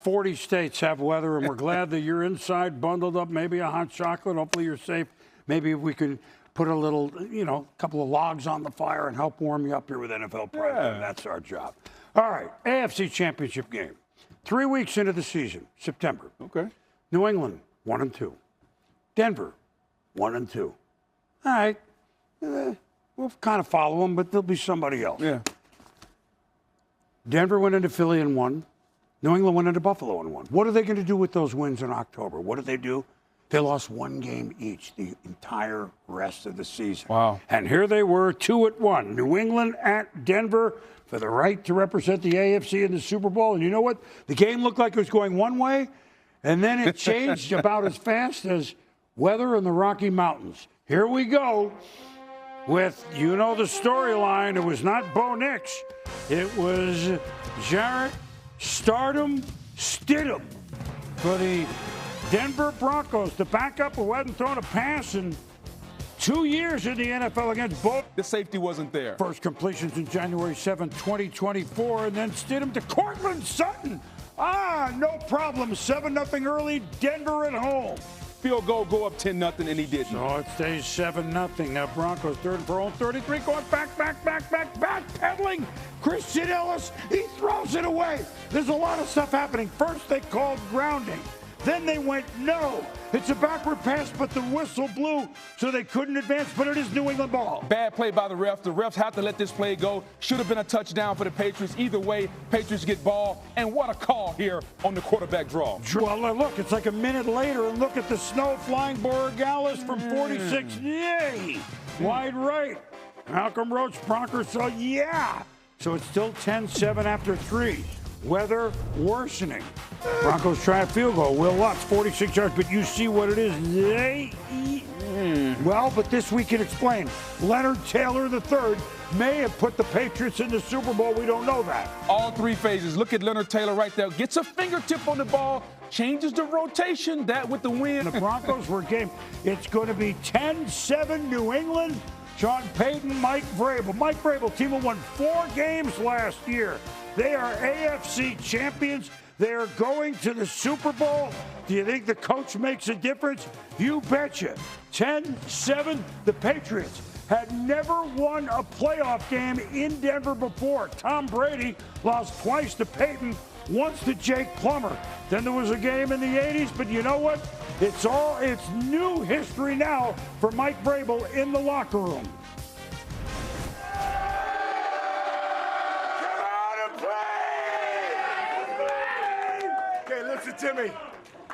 40 states have weather, and we're glad that you're inside, bundled up, maybe a hot chocolate. Hopefully you're safe. Maybe we can put a little, couple of logs on the fire and help warm you up here with NFL Prime Time. That's our job. All right, AFC Championship game. 3 weeks into the season, September. Okay. New England, 1-2. Denver, 1-2. All right. We'll kind of follow them, but there'll be somebody else. Yeah. Denver went into Philly and won. New England went into Buffalo and won. What are they going to do with those wins in October? What did they do? They lost one game each the entire rest of the season. Wow. And here they were, 2-1. New England at Denver for the right to represent the AFC in the Super Bowl. And you know what? The game looked like it was going one way, and then it changed about as fast as weather in the Rocky Mountains. Here we go with, the storyline. It was not Bo Nix. It was Jarrett Stardom Stidham for the Denver Broncos, the backup who hadn't thrown a pass in 2 years in the NFL against both. The safety wasn't there. First completions in January 7, 2024, and then Stidham to Cortland Sutton. No problem. 7-0 early, Denver at home. Field goal, go up 10-0, and he didn't. So it stays 7-0. Now Broncos third and for own 33, going back, pedaling. Christian Ellis, he throws it away. There's a lot of stuff happening. First they called grounding. Then they went, no. It's a backward pass, but the whistle blew, so they couldn't advance, but it is New England ball. Bad play by the refs. The refs have to let this play go. Should have been a touchdown for the Patriots. Either way, Patriots get ball. And what a call here on the quarterback draw. Well, look, it's like a minute later, and look at the snow flying. Borregales from 46. Yay! Wide right. Malcolm Roach, Broncos, so yeah. So it's still 10-7 after 3. Weather worsening. Broncos try a field goal. Will Lutz, 46 yards, but you see what it is. Well, but this we can explain. Leonard Taylor III may have put the Patriots in the Super Bowl. We don't know that. All 3 phases. Look at Leonard Taylor right there. Gets a fingertip on the ball, changes the rotation. That with the win. The Broncos were game. It's going to be 10-7 New England. Sean Payton, Mike Vrabel. Mike Vrabel, team who won 4 games last year. They are AFC champions. They are going to the Super Bowl. Do you think the coach makes a difference? You betcha. 10-7, the Patriots had never won a playoff game in Denver before. Tom Brady lost twice to Peyton, once to Jake Plummer. Then there was a game in the 80s, but you know what? It's new history now for Mike Vrabel in the locker room.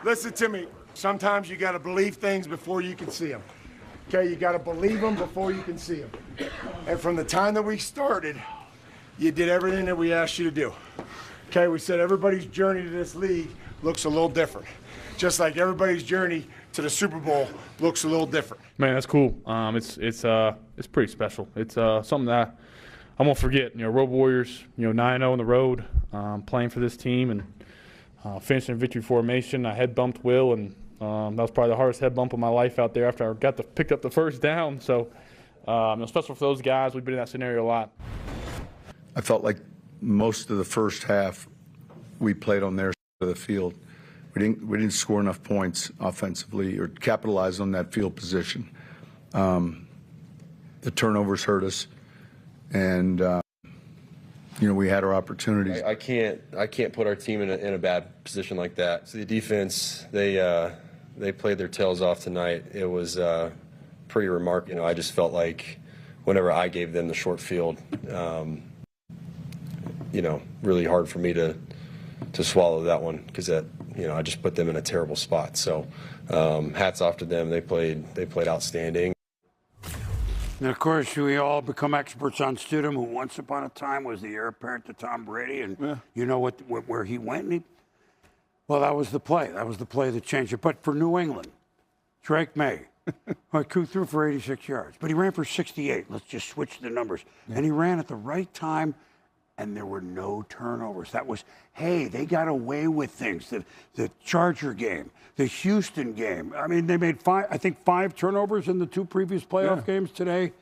Listen to me. Sometimes you got to believe things before you can see them. Okay, you got to believe them before you can see them. And from the time that we started, you did everything that we asked you to do. Okay, we said everybody's journey to this league looks a little different. Just like everybody's journey to the Super Bowl looks a little different. Man, that's cool. It's pretty special. It's something that I won't forget. Road Warriors, 9-0 on the road, playing for this team and finishing in victory formation. I head bumped Will, and that was probably the hardest head bump of my life out there after I picked up the first down. So special for those guys. We've been in that scenario a lot. I felt like most of the first half we played on their side of the field. We didn't score enough points offensively or capitalize on that field position. The turnovers hurt us, and we had our opportunities. I can't put our team in a bad position like that. So the defense, they played their tails off tonight. It was pretty remarkable. I just felt like whenever I gave them the short field, really hard for me to swallow that one because I just put them in a terrible spot. So hats off to them. They played outstanding. And, of course, we all become experts on Stidham, who once upon a time was the heir apparent to Tom Brady. And you know where he went? Well, that was the play. That was the play that changed it. But for New England, Darake Maye, threw for 86 yards. But he ran for 68. Let's just switch the numbers. Yeah. And he ran at the right time, and there were no turnovers. That was, hey, they got away with things. The Charger game, the Houston game. I mean, they made 5 turnovers in the 2 previous playoff games today.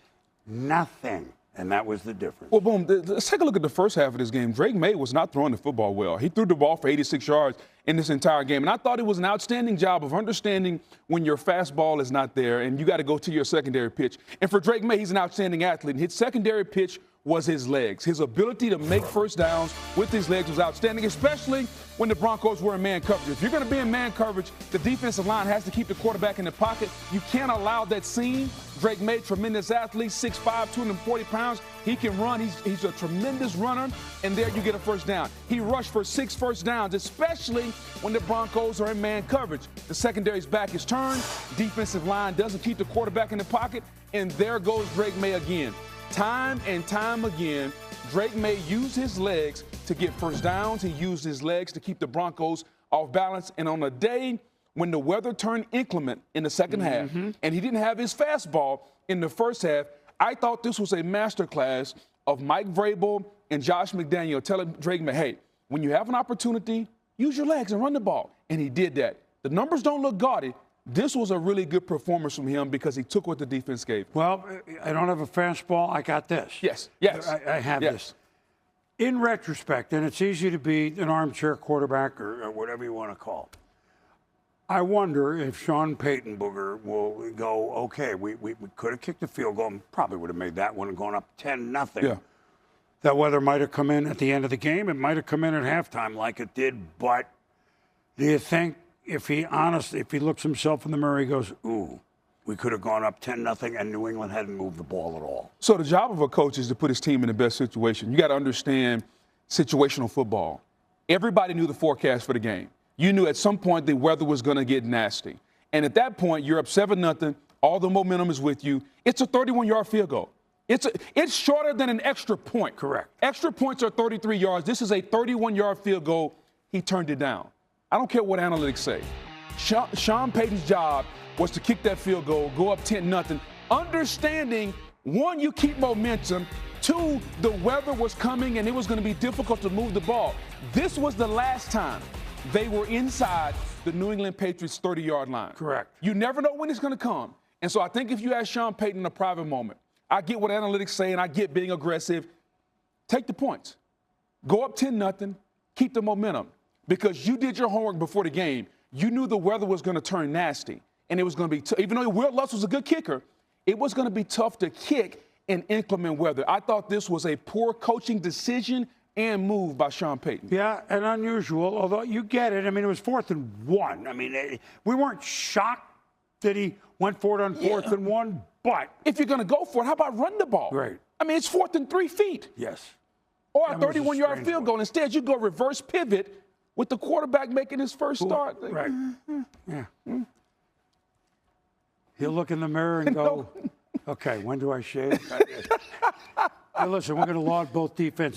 Nothing. And that was the difference. Well, boom, let's take a look at the first half of this game. Drake Maye was not throwing the football well. He threw the ball for 86 yards in this entire game. And I thought it was an outstanding job of understanding when your fastball is not there and you got to go to your secondary pitch. And for Drake Maye, he's an outstanding athlete. And his secondary pitch was his legs. His ability to make first downs with his legs was outstanding, especially when the Broncos were in man coverage. If you're going to be in man coverage, the defensive line has to keep the quarterback in the pocket. You can't allow that seam. Drake Maye, tremendous athlete, 6'5", 240 pounds. He can run. He's a tremendous runner, and there you get a first down. He rushed for 6 first downs, especially when the Broncos are in man coverage. The secondary's back is turned. Defensive line doesn't keep the quarterback in the pocket, and there goes Drake Maye again. Time and time again, Drake Maye used his legs to get first downs. He used his legs to keep the Broncos off balance. And on a day when the weather turned inclement in the second half and he didn't have his fastball in the first half, I thought this was a masterclass of Mike Vrabel and Josh McDaniel telling Drake Maye, hey, when you have an opportunity, use your legs and run the ball. And he did that. The numbers don't look gaudy. This was a really good performance from him because he took what the defense gave. Well, I don't have a fastball. I got this. Yes. I have this. In retrospect, and it's easy to be an armchair quarterback or whatever you want to call it, I wonder if Sean Payton Booger will go, okay, we could have kicked the field goal and probably would have made that one and gone up 10-0. Yeah. That weather might have come in at the end of the game. It might have come in at halftime like it did. But do you think if he looks himself in the mirror, he goes, ooh, we could have gone up 10-0 and New England hadn't moved the ball at all? So the job of a coach is to put his team in the best situation. You got to understand situational football. Everybody knew the forecast for the game. You knew at some point the weather was going to get nasty. And at that point, you're up 7-0. All the momentum is with you. It's a 31-yard field goal. It's shorter than an extra point. Correct. Extra points are 33 yards. This is a 31-yard field goal. He turned it down. I don't care what analytics say. Sean Payton's job was to kick that field goal, go up 10-0, understanding, one, you keep momentum, two, the weather was coming and it was going to be difficult to move the ball. This was the last time they were inside the New England Patriots 30-yard line. Correct. You never know when it's going to come. And so I think if you ask Sean Payton in a private moment, I get what analytics say and I get being aggressive. Take the points. Go up 10-0, keep the momentum. Because you did your homework before the game. You knew the weather was going to turn nasty. And it was going to be, even though Will Lutz was a good kicker, it was going to be tough to kick in inclement weather. I thought this was a poor coaching decision and move by Sean Payton. Yeah, and unusual, although you get it. I mean, it was 4th and 1. I mean, we weren't shocked that he went for it on 4th and 1, but if you're going to go for it, how about run the ball? Right. I mean, it's 4th and 3 feet. Yes. Or a 31-yard field goal. Instead, you go reverse pivot with the quarterback making his first start. Right. Yeah. He'll look in the mirror and go, okay, when do I shave? Hey, listen, we're going to laud both defenses.